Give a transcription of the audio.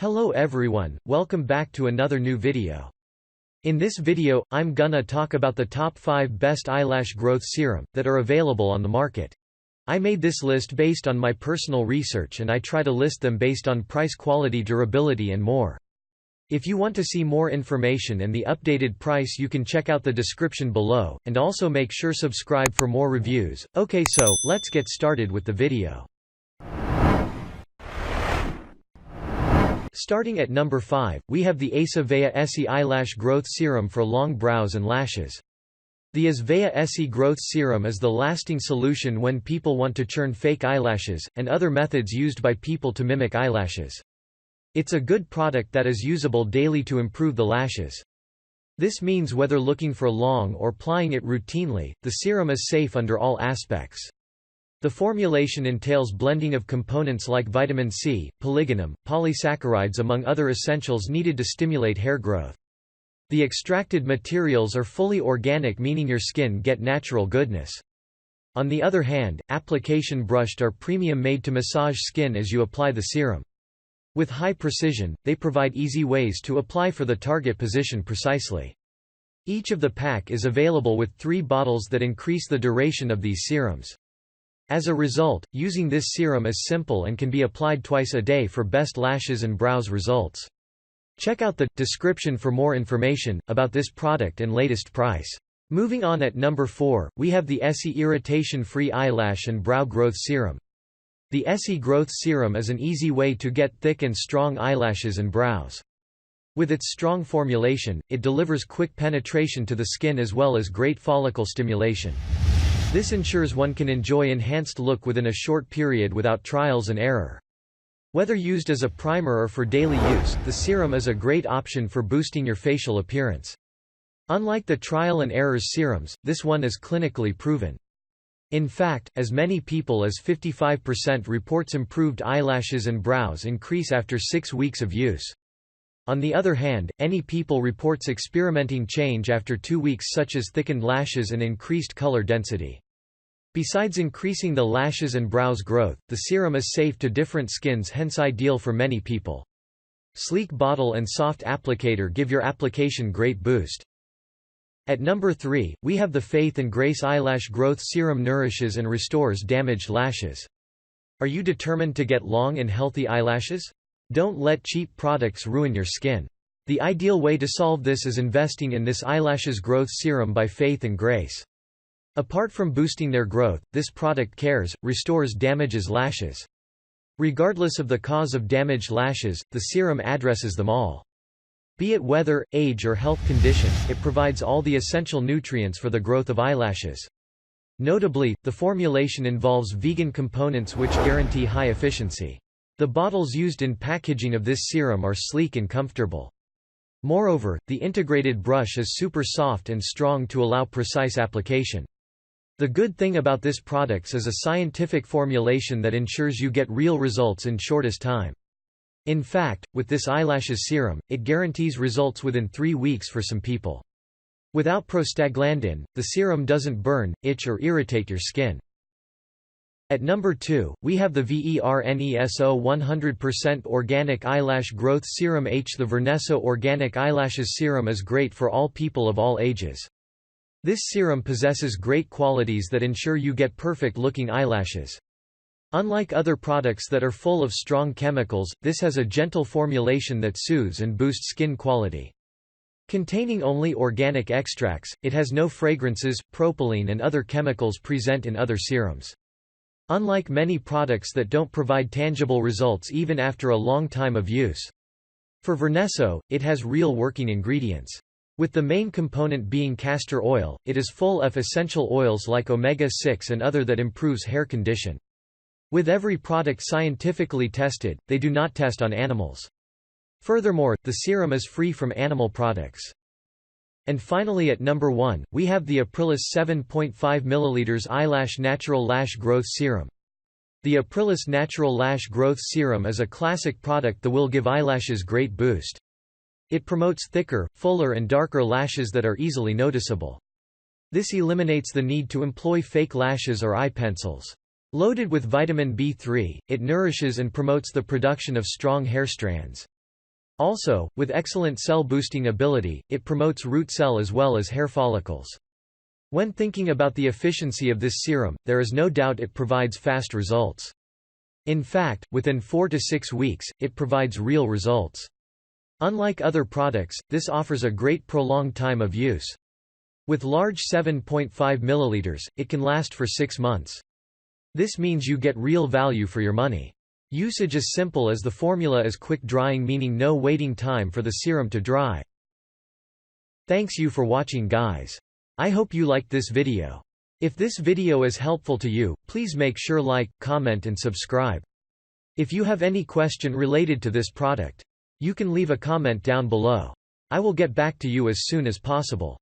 Hello everyone, welcome back to another new video. In this video, I'm gonna talk about the top 5 best eyelash growth serum that are available on the market. I made this list based on my personal research and I try to list them based on price, quality, durability and more. If you want to see more information and the updated price, you can check out the description below, and also make sure subscribe for more reviews. Okay, so let's get started with the video. Starting at number 5, we have the AsaVea Essy Eyelash Growth Serum for long brows and lashes. The AsaVea Essy Growth Serum is the lasting solution when people want to churn fake eyelashes, and other methods used by people to mimic eyelashes. It's a good product that is usable daily to improve the lashes. This means whether looking for long or applying it routinely, the serum is safe under all aspects. The formulation entails blending of components like vitamin C, polygonum, polysaccharides among other essentials needed to stimulate hair growth. The extracted materials are fully organic, meaning your skin get natural goodness. On the other hand, application brushed are premium, made to massage skin as you apply the serum. With high precision, they provide easy ways to apply for the target position precisely. Each of the pack is available with 3 bottles that increase the duration of these serums. As a result, using this serum is simple and can be applied twice a day for best lashes and brows results. Check out the description for more information about this product and latest price. Moving on, at number 4, we have the Essy Irritation Free Eyelash and Brow Growth Serum. The Essy Growth Serum is an easy way to get thick and strong eyelashes and brows. With its strong formulation, it delivers quick penetration to the skin as well as great follicle stimulation. This ensures one can enjoy enhanced look within a short period without trials and error. Whether used as a primer or for daily use, the serum is a great option for boosting your facial appearance. Unlike the trial and errors serums, this one is clinically proven. In fact, as many people as 55% reports improved eyelashes and brows increase after 6 weeks of use. On the other hand, any people reports experimenting change after 2 weeks, such as thickened lashes and increased color density. Besides increasing the lashes and brows growth, the serum is safe to different skins, hence ideal for many people. Sleek bottle and soft applicator give your application great boost. At number 3, we have the Faith and Grace Eyelash Growth Serum. Nourishes and restores damaged lashes. Are you determined to get long and healthy eyelashes? Don't let cheap products ruin your skin. The ideal way to solve this is investing in this Eyelashes Growth Serum by Faith and Grace. Apart from boosting their growth, this product restores damages lashes. Regardless of the cause of damaged lashes, the serum addresses them all. Be it weather, age or health condition, it provides all the essential nutrients for the growth of eyelashes. Notably, the formulation involves vegan components which guarantee high efficiency. The bottles used in packaging of this serum are sleek and comfortable. Moreover, the integrated brush is super soft and strong to allow precise application. The good thing about this product is a scientific formulation that ensures you get real results in shortest time. In fact, with this eyelashes serum, it guarantees results within 3 weeks for some people. Without prostaglandin, the serum doesn't burn, itch or irritate your skin. At number 2, we have the VERNESO 100% Organic Eyelash Growth Serum. The VERNESO Organic Eyelashes Serum is great for all people of all ages. This serum possesses great qualities that ensure you get perfect-looking eyelashes. Unlike other products that are full of strong chemicals, this has a gentle formulation that soothes and boosts skin quality. Containing only organic extracts, it has no fragrances, propylene and other chemicals present in other serums. Unlike many products that don't provide tangible results even after a long time of use. For VERNESO, it has real working ingredients. With the main component being castor oil, it is full of essential oils like omega-6 and other that improves hair condition. With every product scientifically tested, they do not test on animals. Furthermore, the serum is free from animal products. And finally, at number 1, we have the Aprilis 7.5 ml Eyelash Natural Lash Growth Serum. The Aprilis Natural Lash Growth Serum is a classic product that will give eyelashes great boost. It promotes thicker, fuller and darker lashes that are easily noticeable. This eliminates the need to employ fake lashes or eye pencils. Loaded with vitamin B3, it nourishes and promotes the production of strong hair strands. Also, with excellent cell-boosting ability, it promotes root cell as well as hair follicles. When thinking about the efficiency of this serum, there is no doubt it provides fast results. In fact, within 4 to 6 weeks, it provides real results. Unlike other products, this offers a great prolonged time of use. With large 7.5 ml, it can last for 6 months. This means you get real value for your money. Usage is simple as the formula is quick drying, meaning no waiting time for the serum to dry. Thanks you for watching, guys. I hope you liked this video. If this video is helpful to you, please make sure like, comment and subscribe. If you have any question related to this product, you can leave a comment down below. I will get back to you as soon as possible.